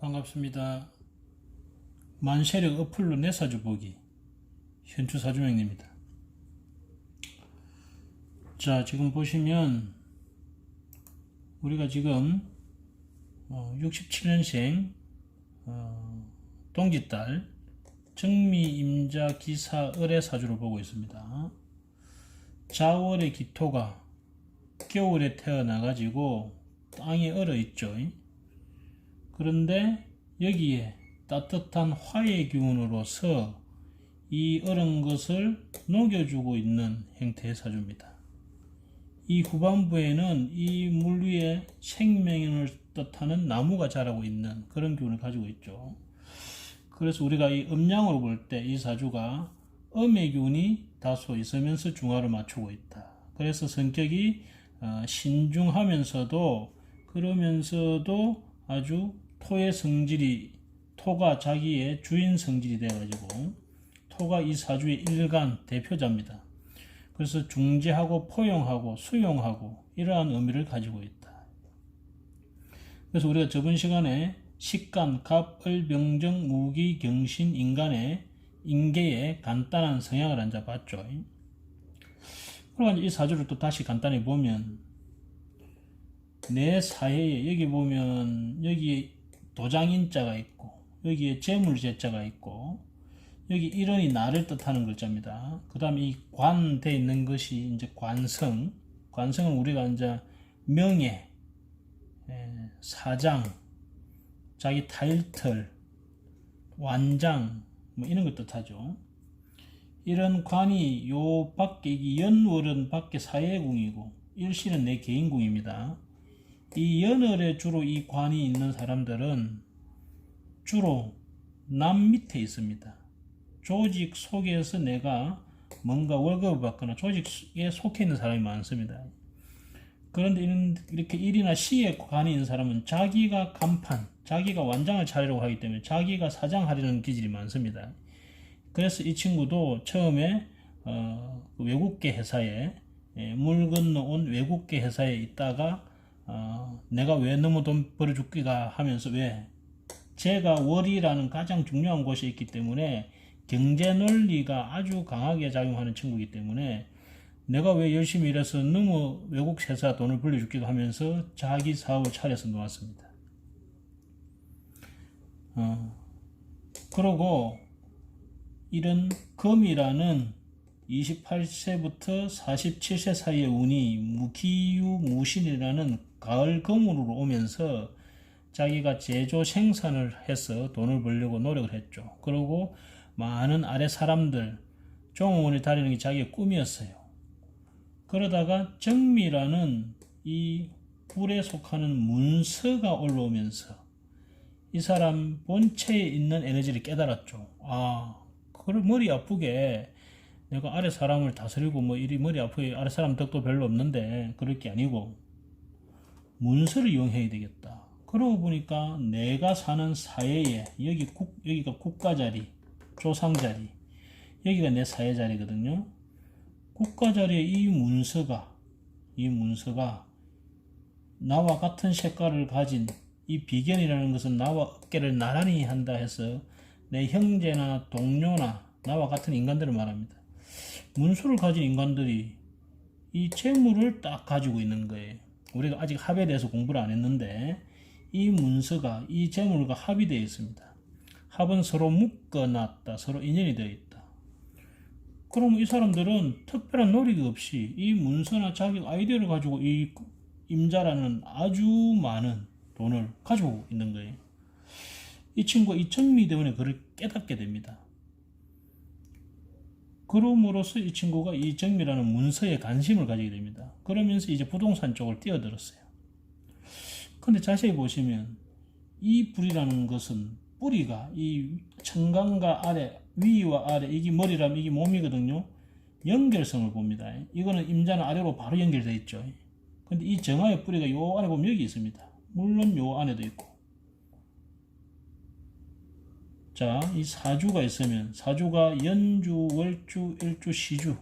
반갑습니다. 만세력 어플로 내 사주 보기 현추 사주명입니다. 자, 지금 보시면 우리가 지금 67년생 동짓달 정미 임자 기사 을의 사주를 보고 있습니다. 자월의 기토가 겨울에 태어나가지고 땅에 얼어 있죠. 그런데 여기에 따뜻한 화의 기운으로서 이 얼은 것을 녹여주고 있는 형태의 사주입니다. 이 후반부에는 이 물 위에 생명을 뜻하는 나무가 자라고 있는 그런 기운을 가지고 있죠. 그래서 우리가 이 음양으로 볼 때 이 사주가 음의 기운이 다소 있으면서 중화를 맞추고 있다. 그래서 성격이 신중하면서도 그러면서도 아주 토의 성질이 토가 자기의 주인 성질이 되어가지고 토가 이 사주의 일간 대표자입니다. 그래서 중재하고 포용하고 수용하고 이러한 의미를 가지고 있다. 그래서 우리가 저번 시간에 식간, 갑, 을, 병정, 무기, 경신, 인간의 인계의 간단한 성향을 앉아봤죠. 그리고 이 사주를 또 다시 간단히 보면 내 사회에 여기 보면 여기 도장인자가 있고 여기에 재물제자가 있고 여기 일원이 나를 뜻하는 글자입니다. 그 다음에 이 관 돼 있는 것이 이제 관성. 관성은 우리가 이제 명예, 사장, 자기 타이틀, 완장 뭐 이런 걸 뜻하죠. 이런 관이 요 밖에 이 연월은 밖에 사회궁이고 일시는 내 개인궁입니다. 이 연월에 주로 이 관이 있는 사람들은 주로 남 밑에 있습니다. 조직 속에서 내가 뭔가 월급을 받거나 조직에 속해 있는 사람이 많습니다. 그런데 이렇게 일이나 시에 관이 있는 사람은 자기가 간판, 자기가 완장을 차리려고 하기 때문에 자기가 사장하려는 기질이 많습니다. 그래서 이 친구도 처음에 외국계 회사에 물 건너온 외국계 회사에 있다가 내가 왜 너무 돈 벌어줄기가 하면서 왜 제가 월이라는 가장 중요한 곳에 있기 때문에 경제 논리가 아주 강하게 작용하는 친구이기 때문에 내가 왜 열심히 일해서 너무 외국 회사 돈을 벌려주기도 하면서 자기 사업을 차려서 놓았습니다. 그러고 이런 금이라는 28세부터 47세 사이의 운이 무기유무신이라는 가을 금으로 오면서 자기가 제조 생산을 해서 돈을 벌려고 노력을 했죠. 그리고 많은 아래 사람들 종업원이 다니는 게 자기의 꿈이었어요. 그러다가 정미라는 이 불에 속하는 문서가 올라오면서 이 사람 본체에 있는 에너지를 깨달았죠. 그걸 머리 아프게 내가 아래 사람을 다스리고 뭐 이리 머리 아프게 아래 사람 덕도 별로 없는데 그럴 게 아니고 문서를 이용해야 되겠다. 그러고 보니까 내가 사는 사회에 여기가 국가 자리, 조상 자리, 여기가 내 사회 자리거든요. 국가 자리에 이 문서가 나와 같은 색깔을 가진 이 비견이라는 것은 나와 어깨를 나란히 한다 해서 내 형제나 동료나 나와 같은 인간들을 말합니다. 문서를 가진 인간들이 이 재물을 딱 가지고 있는 거예요. 우리가 아직 합에 대해서 공부를 안 했는데 이 문서가 이 재물과 합이 되어 있습니다. 합은 서로 묶어놨다. 서로 인연이 되어 있다. 그럼 이 사람들은 특별한 노력이 없이 이 문서나 자기 아이디어를 가지고 이 임자라는 아주 많은 돈을 가지고 있는 거예요. 이 친구가 이 정미 때문에 그를 깨닫게 됩니다. 그럼으로써 이 친구가 이 정미라는 문서에 관심을 가지게 됩니다. 그러면서 이제 부동산 쪽을 뛰어들었어요. 근데 자세히 보시면 이 불이라는 것은 뿌리가 이 청간과 아래, 위와 아래, 이게 머리라면 이게 몸이거든요. 연결성을 봅니다. 이거는 임자는 아래로 바로 연결되어 있죠. 근데 이 정화의 뿌리가 요 안에 보면 여기 있습니다. 물론 요 안에도 있고. 자, 이 사주가 있으면 사주가 연주, 월주, 일주, 시주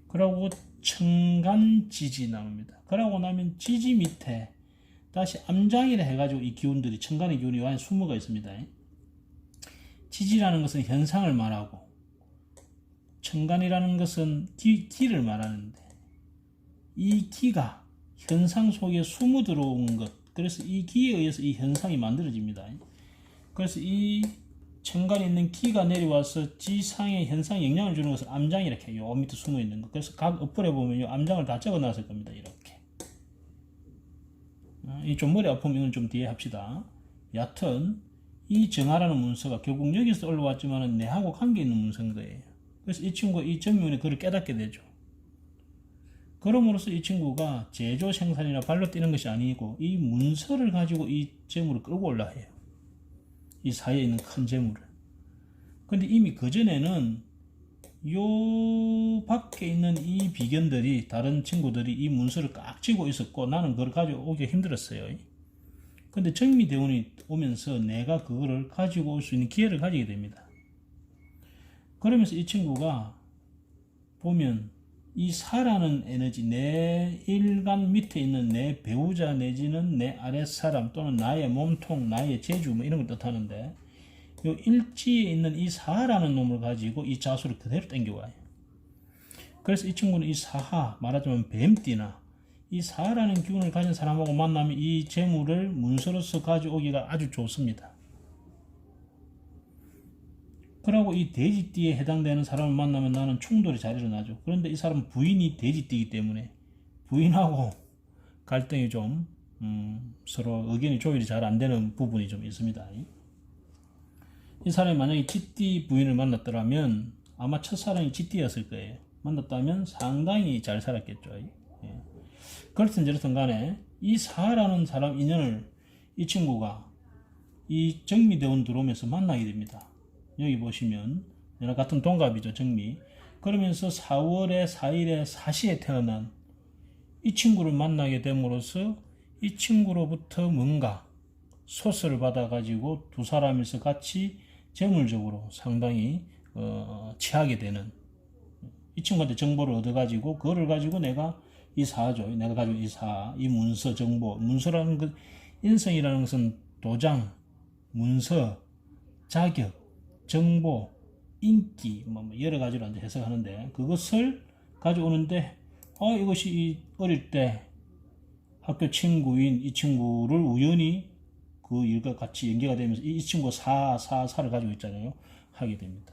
그러고 청간지지 나옵니다. 그러고 나면 지지 밑에 다시 암장이라 해가지고 이 기운들이 천간의 기운이 완전 20가 있습니다. 지지라는 것은 현상을 말하고 천간이라는 것은 기를 말하는데 이 기가 현상 속에 숨어 들어온 것, 그래서 이 기에 의해서 이 현상이 만들어집니다. 그래서 이 천간에 있는 기가 내려와서 지상의 현상에 영향을 주는 것을 암장이 이렇게 요 밑에 숨어 있는 것. 그래서 각 어플에 보면 요 암장을 다 적어 놨을 겁니다. 이렇게. 이 좀 머리 아프면 이건 좀 뒤에 합시다. 여하튼 이 정화라는 문서가 결국 여기서 올라왔지만은 내하고 관계 있는 문서인 거예요. 그래서 이 친구가 이 정면에 그걸 깨닫게 되죠. 그럼으로써 이 친구가 제조 생산이나 발로 뛰는 것이 아니고 이 문서를 가지고 이 재물을 끌고 올라해요. 이 사이에 있는 큰 재물을. 근데 이미 그전에는 요 밖에 있는 이 비견들이, 다른 친구들이 이 문서를 꽉 쥐고 있었고 나는 그걸 가지고 오기가 힘들었어요. 근데 정미대운이 오면서 내가 그거를 가지고 올 수 있는 기회를 가지게 됩니다. 그러면서 이 친구가 보면 이 사라는 에너지, 내 일간 밑에 있는 내 배우자 내지는 내 아랫사람 또는 나의 몸통, 나의 재주 뭐 이런 걸 뜻하는데 요 일지에 있는 이 사라는 놈을 가지고 이 자수를 그대로 땡겨와요. 그래서 이 친구는 이 사하, 말하자면 뱀띠나 이 사라는 기운을 가진 사람하고 만나면 이 재물을 문서로서 가져오기가 아주 좋습니다. 그러고 이 돼지띠에 해당되는 사람을 만나면 나는 충돌이 잘 일어나죠. 그런데 이 사람은 부인이 돼지띠이기 때문에 부인하고 갈등이 좀 서로 의견이 조율이 잘 안 되는 부분이 좀 있습니다. 이 사람이 만약에 쥐띠 부인을 만났더라면 아마 첫사랑이 쥐띠였을 거예요. 만났다면 상당히 잘 살았겠죠. 예. 그렇든 저렇든 간에 이 사라는 사람 인연을 이 친구가 이 정미대운 들어오면서 만나게 됩니다. 여기 보시면 얘랑 같은 동갑이죠. 정미. 그러면서 4월에 4일에 사시에 태어난 이 친구를 만나게 됨으로써 이 친구로부터 뭔가 소스를 받아 가지고 두 사람이서 같이 재물적으로 상당히 취하게 되는, 이 친구한테 정보를 얻어 가지고 그거를 가지고 내가 이 사죠. 내가 가지고 이 사, 이 문서 정보, 문서라는 것, 인성이라는 것은 도장, 문서, 자격, 정보, 인기, 뭐 여러 가지로 이제 해석하는데 그것을 가져오는데 이것이 어릴 때 학교 친구인 이 친구를 우연히 그 일과 같이 연계가 되면서 이 친구가 사를 가지고 있잖아요. 하게 됩니다.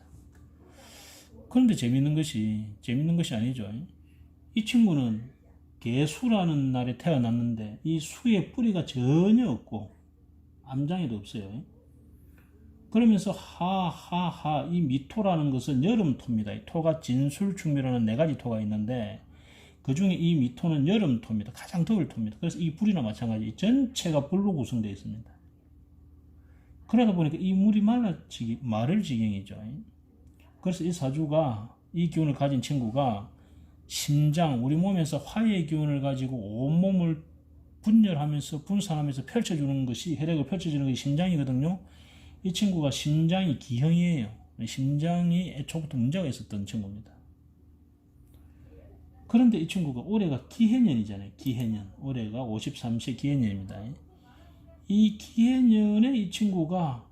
그런데 재밌는 것이 아니죠. 이 친구는 개수라는 날에 태어났는데 이 수의 뿌리가 전혀 없고 암장에도 없어요. 그러면서 하하하 이 미토라는 것은 여름토입니다. 이 토가 진술충미라는 4가지 토가 있는데 그 중에 이 미토는 여름토입니다. 가장 더울 토입니다. 그래서 이 불이나 마찬가지 전체가 불로 구성되어 있습니다. 그러다 보니까 이 물이 마를 지경이죠. 그래서 이 사주가, 이 기운을 가진 친구가 심장, 우리 몸에서 화의 기운을 가지고 온몸을 분열하면서 분산하면서 펼쳐주는 것이, 혈액을 펼쳐주는 것이 심장이거든요. 이 친구가 심장이 기형이에요. 심장이 애초부터 문제가 있었던 친구입니다. 그런데 이 친구가 올해가 기해년이잖아요. 기해년. 올해가 53세 기해년입니다. 이 기해년에 이 친구가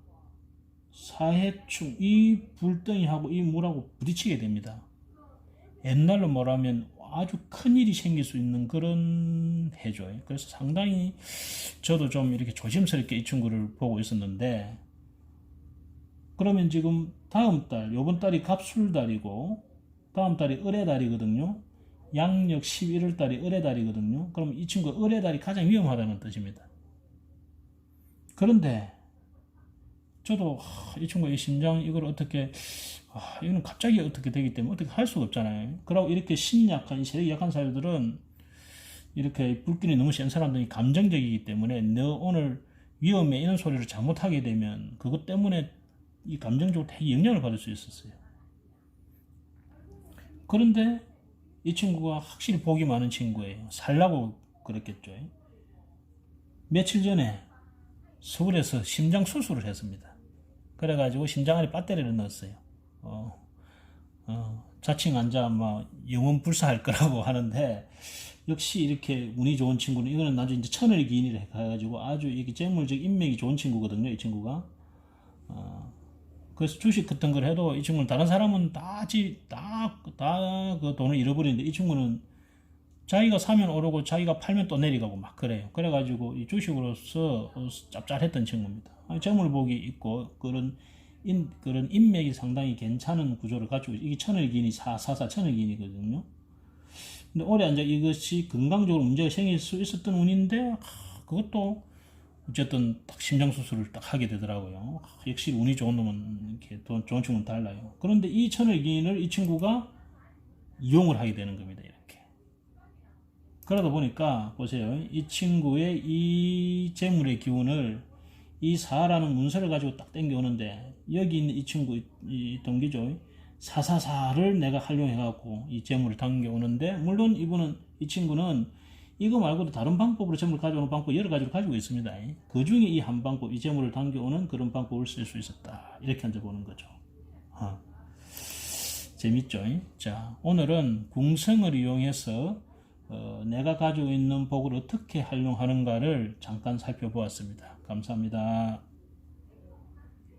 사해충, 이 불덩이하고 이 물하고 부딪히게 됩니다. 옛날로 말하면 아주 큰 일이 생길 수 있는 그런 해죠. 그래서 상당히 저도 좀 이렇게 조심스럽게 이 친구를 보고 있었는데, 그러면 지금 다음 달, 요번 달이 갑술달이고 다음 달이 을의달이거든요. 양력 11월 달이 을의달이거든요. 그럼 이 친구가 을의달이 가장 위험하다는 뜻입니다. 그런데 저도 이 친구의 심장 이걸 어떻게 이거는 갑자기 어떻게 되기 때문에 어떻게 할 수가 없잖아요. 그러고 이렇게 신약한, 세력이 약한 사람들은 이렇게 불길이 너무 센 사람들이 감정적이기 때문에 너 오늘 위험해 이런 소리를 잘못하게 되면 그것 때문에 이 감정적으로 되게 영향을 받을 수 있었어요. 그런데 이 친구가 확실히 복이 많은 친구예요. 살라고 그랬겠죠. 며칠 전에 서울에서 심장 수술을 했습니다. 그래가지고 심장 안에 배터리를 넣었어요. 자칭 환자 영원 불사할 거라고 하는데 역시 이렇게 운이 좋은 친구는 이거는 나중에 이제 천을 기인이라 해가지고 아주 이게 재물적 인맥이 좋은 친구거든요. 이 친구가. 그래서 주식 같은 걸 해도 이 친구는 다른 사람은 다 그 돈을 잃어버리는데 이 친구는 자기가 사면 오르고 자기가 팔면 또 내려가고 막 그래요. 그래가지고 이 주식으로서 짭짤했던 친구입니다. 재물복이 있고 그런 인맥이 상당히 괜찮은 구조를 가지고 이게 천을기인이 사사 천을기인이거든요. 근데 올해 이제 이것이 건강적으로 문제가 생길 수 있었던 운인데 그것도 어쨌든 딱 심장 수술을 딱 하게 되더라고요. 역시 운이 좋은 놈은 이렇게 좋은 친구는 달라요. 그런데 이 천을기인을 이 친구가 이용을 하게 되는 겁니다. 이렇게. 그러다 보니까 보세요. 이 친구의 이 재물의 기운을 이 사라는 문서를 가지고 딱 땡겨오는데 여기 있는 이 친구 이 동기죠. 사사사를 내가 활용해갖고 이 재물을 당겨오는데 물론 이 친구는 이거 말고도 다른 방법으로 재물을 가져오는 방법 여러 가지를 가지고 있습니다. 그 중에 이 한 방법, 이 재물을 당겨오는 그런 방법을 쓸 수 있었다. 이렇게 앉아 보는 거죠. 재밌죠? 자, 오늘은 궁성을 이용해서 내가 가지고 있는 복을 어떻게 활용하는가를 잠깐 살펴보았습니다. 감사합니다.